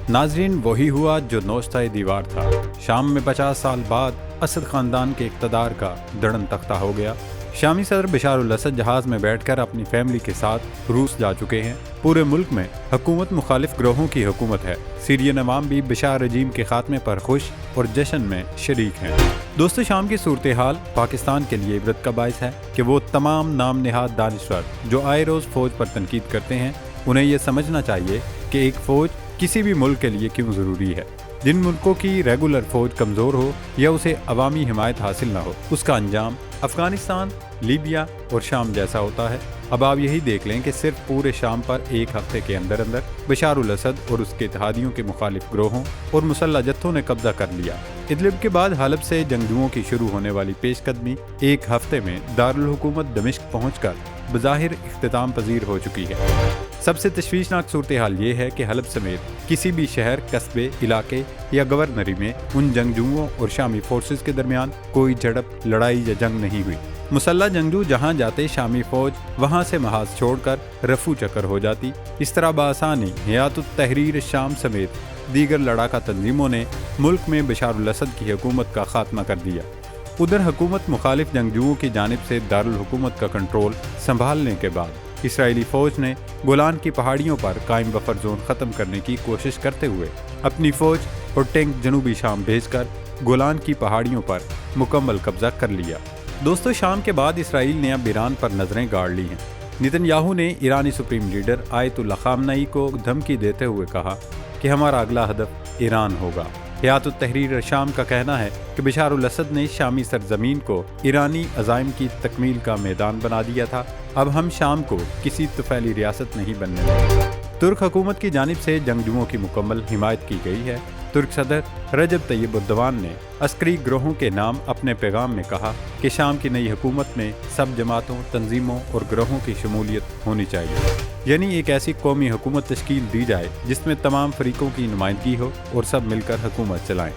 नाजरीन, वही हुआ जो नौश्ता दीवार था। शाम में 50 साल बाद असद खानदान के इक़्तिदार का दड़न तख्ता हो गया। शामी सदर बशार अल असद जहाज़ में बैठकर अपनी फैमिली के साथ रूस जा चुके हैं। पूरे मुल्क में हुकूमत मुखालिफ ग्रोहों की हुकूमत है। सीरियन अवाम भी बशार रजीम के खात्मे पर खुश और जश्न में शरीक हैं। दोस्तों, शाम की सूरत हाल पाकिस्तान के लिए इबरत का बाइस है कि वो तमाम नाम निहाद दानिश्वर जो आए रोज़ फ़ौज पर तनकीद करते हैं, उन्हें यह समझना चाहिए कि एक फ़ौज किसी भी मुल्क के लिए क्यों ज़रूरी है। जिन मुल्कों की रेगुलर फ़ौज कमज़ोर हो या उसे अवामी हिमायत हासिल न हो, उसका अंजाम अफ़गानिस्तान, लीबिया और शाम जैसा होता है। अब आप यही देख लें कि सिर्फ पूरे शाम पर एक हफ्ते के अंदर अंदर बशार उल असद और उसके इत्तेहादियों के मुखालिफ ग्रोहों और मुसल्लह जत्थों ने कब्जा कर लिया। इदलिब के बाद हलब से जंगजुओं की शुरू होने वाली पेशकदमी एक हफ्ते में दारुल हुकूमत दमिश्क पहुंचकर बज़ाहिर इख्तिताम पजीर हो चुकी है। सबसे तशवीशनाक सूरत हाल ये है कि हलब समेत किसी भी शहर, कस्बे, इलाके या गवर्नरी में उन जंगजुओं और शामी फोर्सेस के दरमियान कोई झड़प, लड़ाई या जंग नहीं हुई। मुसल्लह जंगजू जहां जाते शामी फौज वहां से महाज छोड़कर रफू चक्कर हो जाती। इस तरह बासानी हयातुत तहरीर शाम समेत दीगर लड़ाका तंजीमों ने मुल्क में बशार अल असद की हुकूमत का खात्मा कर दिया। उधर हुकूमत मुखालिफ जंगजुओं की जानिब से दारुल हुकूमत का कंट्रोल संभालने के बाद इसराइली फ़ौज ने गोलान की पहाड़ियों पर कायम बफर जोन ख़त्म करने की कोशिश करते हुए अपनी फ़ौज और टैंक जनूबी शाम भेजकर गोलान की पहाड़ियों पर मुकम्मल कब्जा कर लिया। दोस्तों, शाम के बाद इसराइल ने अब ईरान पर नज़रें गाड़ ली हैं। नेतन्याहू ने ईरानी सुप्रीम लीडर आयतुल्लाह खामनई को धमकी देते हुए कहा कि हमारा अगला हदफ ईरान होगा। हयातुत तहरीर शाम का कहना है कि बशार उल असद ने शामी सरजमीन को ईरानी अज़ाइम की तकमील का मैदान बना दिया था। अब हम शाम को किसी तुफैली रियासत नहीं बनने देंगे। तुर्क हुकूमत की जानिब से जंगजुओं की मुकम्मल हिमायत की गई है। तुर्क सदर रजब तैयब एर्दोगान ने अस्करी ग्रोहों के नाम अपने पैगाम में कहा कि शाम की नई हुकूमत में सब जमातों, तंजीमों और ग्रोहों की शमूलियत होनी चाहिए, यानी एक ऐसी कौमी हुकूमत तश्कील दी जाए जिसमें तमाम फरीकों की नुमाइंदगी हो और सब मिलकर हुकूमत चलाएं।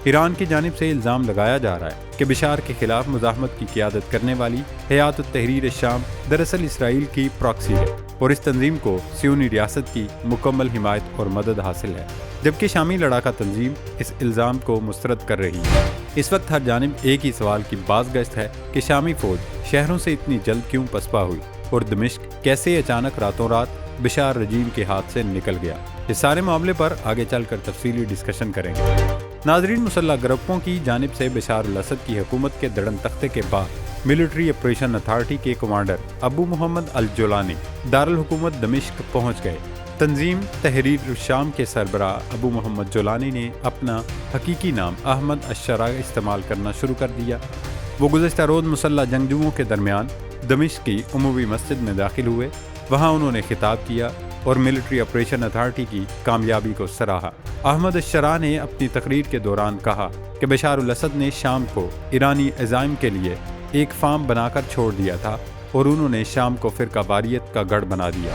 ईरान की जानिब से इल्ज़ाम लगाया जा रहा है कि बशार के खिलाफ मुज़ाहमत की क़ियादत करने वाली हयातुत तहरीर शाम दरअसल इसराइल की प्रॉक्सी है और इस तंजीम को सियोनी रियासत की मुकम्मल हिमायत और मदद हासिल है, जबकि शामी लड़ाका तंजीम इस इल्ज़ाम को मुस्तरद कर रही है। इस वक्त हर जानिब एक ही सवाल की बाज़गश्त है कि शामी फ़ौज शहरों से इतनी जल्द क्यों पसपा हुई और दमिश्क कैसे अचानक रातों रात बशार रजीम के हाथ से निकल गया। इस सारे मामले पर आगे चलकर तफसीली डिस्कशन करेंगे। नाजरीन, मुसल्लह ग्रुपों की जानिब से बशार अल असद की हुकूमत के दड़न तख्ते के बाद मिलिट्री ऑपरेशन अथॉरिटी के कमांडर अबू मोहम्मद अल जोलानी दारुल हुकूमत दमिश्क पहुंच गए। तंजीम तहरीर शाम के सरबराह अबू मोहम्मद जोलानी ने अपना हकीकी नाम अहमद अशरा इस्तेमाल करना शुरू कर दिया। वो गुज़श्ता रोज़ मुसल्लह जंगजुओं के दरमियान दमिश्क की उमवी मस्जिद में दाखिल हुए। वहाँ उन्होंने खिताब किया और मिलिट्री ऑपरेशन अथॉरिटी की कामयाबी को सराहा। अहमद अशरा ने अपनी तकरीर के दौरान कहा कि बशार अल असद ने शाम को ईरानी अज़ाइम के लिए एक फार्म बनाकर छोड़ दिया था और उन्होंने शाम को फ़िरका वारियत का गढ़ बना दिया।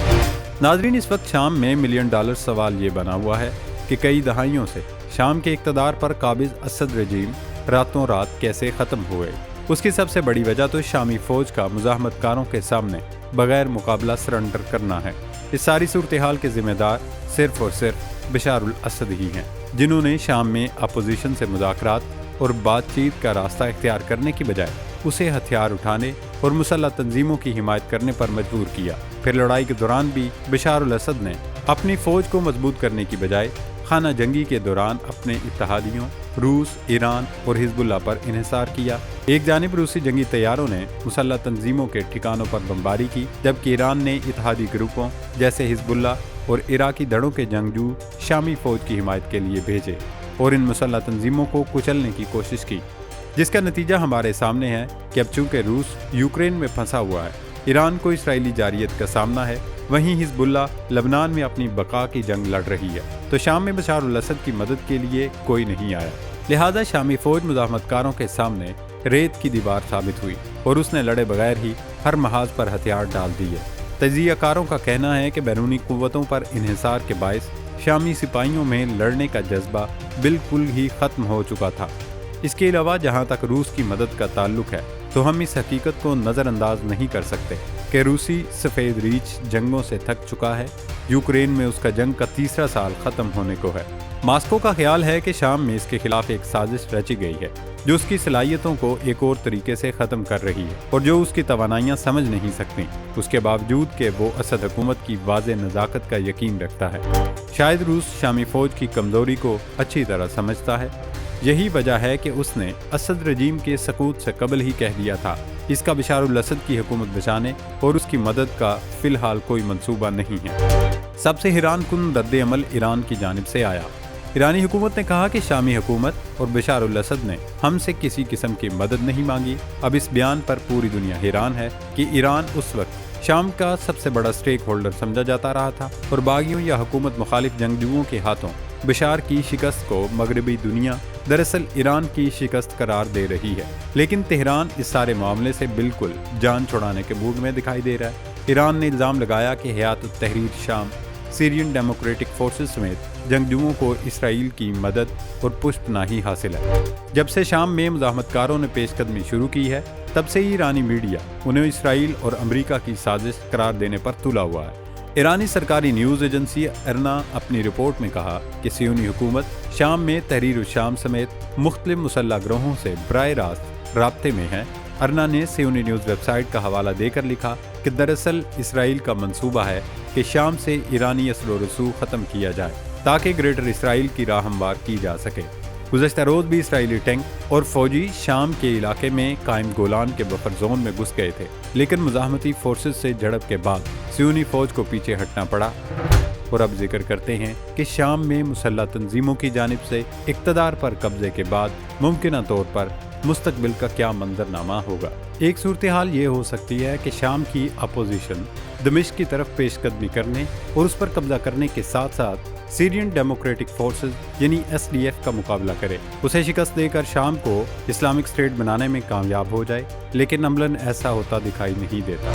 नाजरीन, इस वक्त शाम में $1 मिलियन सवाल ये बना हुआ है कि कई दहाइयों से शाम के इक़्तिदार पर काबिज असद रजीम रातों रात कैसे ख़त्म हुए। उसकी सबसे बड़ी वजह तो शामी फ़ौज का मुज़ाहमतकारों के सामने बग़ैर मुकाबला सरेंडर करना है। इस सारी सूरत हाल के ज़िम्मेदार सिर्फ़ और सिर्फ बशार उल असद ही हैं, जिन्होंने शाम में अपोजिशन से मुज़ाकरात और बातचीत का रास्ता इख्तियार करने की बजाय उसे हथियार उठाने और मुसल्लह तंजीमों की हिमायत करने पर मजबूर किया। फिर लड़ाई के दौरान भी बशार उल असद ने अपनी फ़ौज को मजबूत करने की बजाय खाना जंगी के दौरान अपने इत्तेहादियों रूस, ईरान और हिजबुल्लाह पर इन्हिसार किया। एक जानिब रूसी जंगी तैयारों ने मुसल्लह तंजीमों के ठिकानों पर बमबारी की, जबकि ईरान ने इत्तेहादी ग्रुपों जैसे हिजबुल्लाह और इराकी धड़ों के जंगजू शामी फ़ौज की हिमायत के लिए भेजे और इन मुसल्लह तंजीमों को कुचलने की कोशिश की, जिसका नतीजा हमारे सामने है कि अब चूँकि रूस यूक्रेन में फंसा हुआ है, ईरान को इसराइली जारियत का सामना है, वहीं हिजबुल्लाह लबनान में अपनी बका की जंग लड़ रही है, तो शाम में बशार उल असद की मदद के लिए कोई नहीं आया। लिहाजा शामी फ़ौज मुज़ाहमतकारों के सामने रेत की दीवार साबित हुई और उसने लड़े बगैर ही हर महाज पर हथियार डाल दिए। तजियाकारों का कहना है कि बैरूनी क़ुव्वतों पर इन्हिसार के बायस शामी सिपाहियों में लड़ने का जज्बा बिल्कुल ही ख़त्म हो चुका था। इसके अलावा जहाँ तक रूस की मदद का ताल्लुक है तो हम इस हकीकत को नज़रअंदाज नहीं कर सकते کہ روسی سفید ریچھ جنگوں سے تھک چکا ہے، یوکرین میں اس کا جنگ کا تیسرا سال ختم ہونے کو ہے۔ ماسکو کا خیال ہے کہ شام میں اس کے خلاف ایک سازش رچی گئی ہے جو اس کی صلاحیتوں کو ایک اور طریقے سے ختم کر رہی ہے اور جو اس کی توانائیاں سمجھ نہیں سکتی، اس کے باوجود کہ وہ اسد حکومت کی واضح نزاکت کا یقین رکھتا ہے۔ شاید روس شامی فوج کی کمزوری کو اچھی طرح سمجھتا ہے۔ یہی وجہ ہے کہ اس نے اسد رجیم کے سقوط سے قبل ہی کہہ دیا تھا اس کا بشار الاسد کی حکومت بچانے اور اس کی مدد کا فی الحال کوئی منصوبہ نہیں ہے۔ سب سے حیران کن رد عمل ایران کی جانب سے آیا۔ ایرانی حکومت نے کہا کہ شامی حکومت اور بشار الاسد نے ہم سے کسی قسم کی مدد نہیں مانگی۔ اب اس بیان پر پوری دنیا حیران ہے کہ ایران اس وقت شام کا سب سے بڑا سٹیک ہولڈر سمجھا جاتا رہا تھا اور باغیوں یا حکومت مخالف جنگجوؤں کے ہاتھوں بشار کی شکست کو مغربی دنیا دراصل ایران کی شکست قرار دے رہی ہے۔ لیکن تہران اس سارے معاملے سے بالکل جان چھڑانے کے موڈ میں دکھائی دے رہا ہے۔ ایران نے الزام لگایا کہ حیات التحریر شام سیرین ڈیموکریٹک فورسز سمیت جنگجوؤں کو اسرائیل کی مدد اور پشت پناہی حاصل ہے۔ جب سے شام میں مزاحمت کاروں نے پیش قدمی شروع کی ہے تب سے ہی ایرانی میڈیا انہیں اسرائیل اور امریکہ کی سازش قرار دینے پر تلا ہوا ہے۔ ایرانی سرکاری نیوز ایجنسی ارنا اپنی رپورٹ میں کہا کہ صہیونی حکومت شام میں تحریر الشام سمیت مختلف مسلح گروہوں سے براہ راست رابطے میں ہے۔ ارنا نے صہیونی نیوز ویب سائٹ کا حوالہ دے کر لکھا کہ دراصل اسرائیل کا منصوبہ ہے کہ شام سے ایرانی اثر و رسوخ ختم کیا جائے تاکہ گریٹر اسرائیل کی راہ ہموار کی جا سکے۔ گزشتہ روز بھی اسرائیلی ٹینک اور فوجی شام کے علاقے میں قائم گولان کے بفر زون میں گھس گئے تھے، لیکن مزاحمتی فورسز سے جھڑپ کے بعد صہیونی فوج کو پیچھے ہٹنا پڑا۔ اور اب ذکر کرتے ہیں کہ شام میں مسلح تنظیموں کی جانب سے اقتدار پر قبضے کے بعد ممکنہ طور پر مستقبل کا کیا منظرنامہ ہوگا۔ ایک صورتحال یہ ہو سکتی ہے کہ شام کی اپوزیشن دمشق کی طرف پیش قدمی کرنے اور اس پر قبضہ کرنے کے ساتھ ساتھ سیرین ڈیموکریٹک فورسز یعنی SDF کا مقابلہ کرے، اسے شکست دے کر شام کو اسلامک اسٹیٹ بنانے میں کامیاب ہو جائے، لیکن عملاً ایسا ہوتا دکھائی نہیں دیتا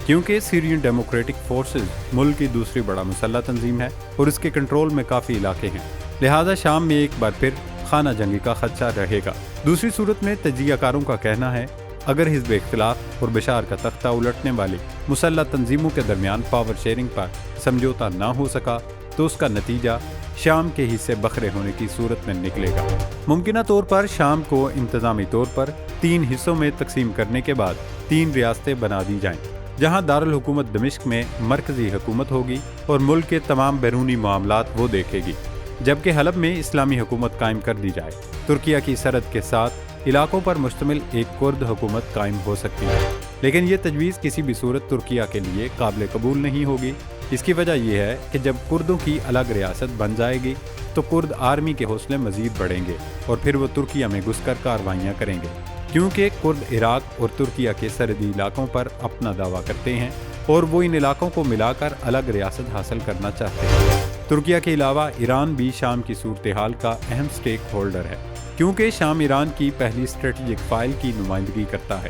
کیونکہ سیرین ڈیموکریٹک فورسز ملک کی دوسری بڑا مسلح تنظیم ہے اور اس کے کنٹرول میں کافی علاقے ہیں، لہذا شام میں ایک بار پھر خانہ جنگی کا خدشہ رہے گا۔ دوسری صورت میں تجزیہ کاروں کا کہنا ہے اگر حزب اختلاف اور بشار کا تختہ الٹنے والی مسلح تنظیموں کے درمیان پاور شیئرنگ پر سمجھوتا نہ ہو سکا تو اس کا نتیجہ شام کے حصے بکھرے ہونے کی صورت میں نکلے گا۔ ممکنہ طور پر شام کو انتظامی طور پر 3 حصوں میں تقسیم کرنے کے بعد 3 ریاستیں بنا دی جائیں، جہاں دارالحکومت دمشق میں مرکزی حکومت ہوگی اور ملک کے تمام بیرونی معاملات وہ دیکھے گی، جبکہ حلب میں اسلامی حکومت قائم کر دی جائے۔ ترکیہ کی سرحد کے ساتھ علاقوں پر مشتمل ایک کرد حکومت قائم ہو سکتی ہے، لیکن یہ تجویز کسی بھی صورت ترکیہ کے لیے قابل قبول نہیں ہوگی۔ اس کی وجہ یہ ہے کہ جب کردوں کی الگ ریاست بن جائے گی تو کرد آرمی کے حوصلے مزید بڑھیں گے اور پھر وہ ترکیہ میں گھس کر کاروائیاں کریں گے، کیونکہ کرد عراق اور ترکیہ کے سرحدی علاقوں پر اپنا دعویٰ کرتے ہیں اور وہ ان علاقوں کو ملا کر الگ ریاست حاصل کرنا چاہتے ہیں۔ ترکیہ کے علاوہ ایران بھی شام کی صورتحال کا اہم سٹیک ہولڈر ہے، کیونکہ شام ایران کی پہلی اسٹریٹجک فائل کی نمائندگی کرتا ہے۔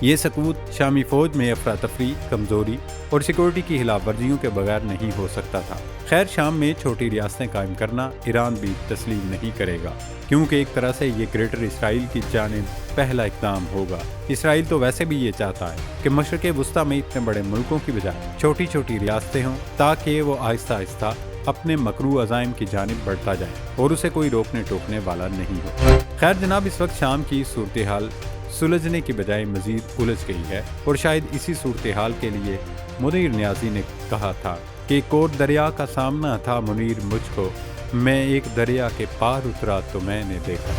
یہ سقوط شامی فوج میں افراتفری، کمزوری اور سیکورٹی کی خلاف ورزیوں کے بغیر نہیں ہو سکتا تھا۔ خیر، شام میں چھوٹی ریاستیں قائم کرنا ایران بھی تسلیم نہیں کرے گا، کیونکہ ایک طرح سے یہ گریٹر اسرائیل کی جانب پہلا اقدام ہوگا۔ اسرائیل تو ویسے بھی یہ چاہتا ہے کہ مشرق وسطیٰ میں اتنے بڑے ملکوں کی بجائے چھوٹی چھوٹی ریاستیں ہوں تاکہ وہ آہستہ آہستہ اپنے مکروہ عزائم کی جانب بڑھتا جائے اور اسے کوئی روکنے ٹوکنے والا نہیں ہو۔ خیر جناب، اس وقت شام کی صورتحال سلجھنے کی بجائے مزید الجھ گئی ہے، اور شاید اسی صورتحال کے لیے منیر نیازی نے کہا تھا کہ ایک اور دریا کا سامنا تھا منیر مجھ کو، میں ایک دریا کے پار اترا تو میں نے دیکھا۔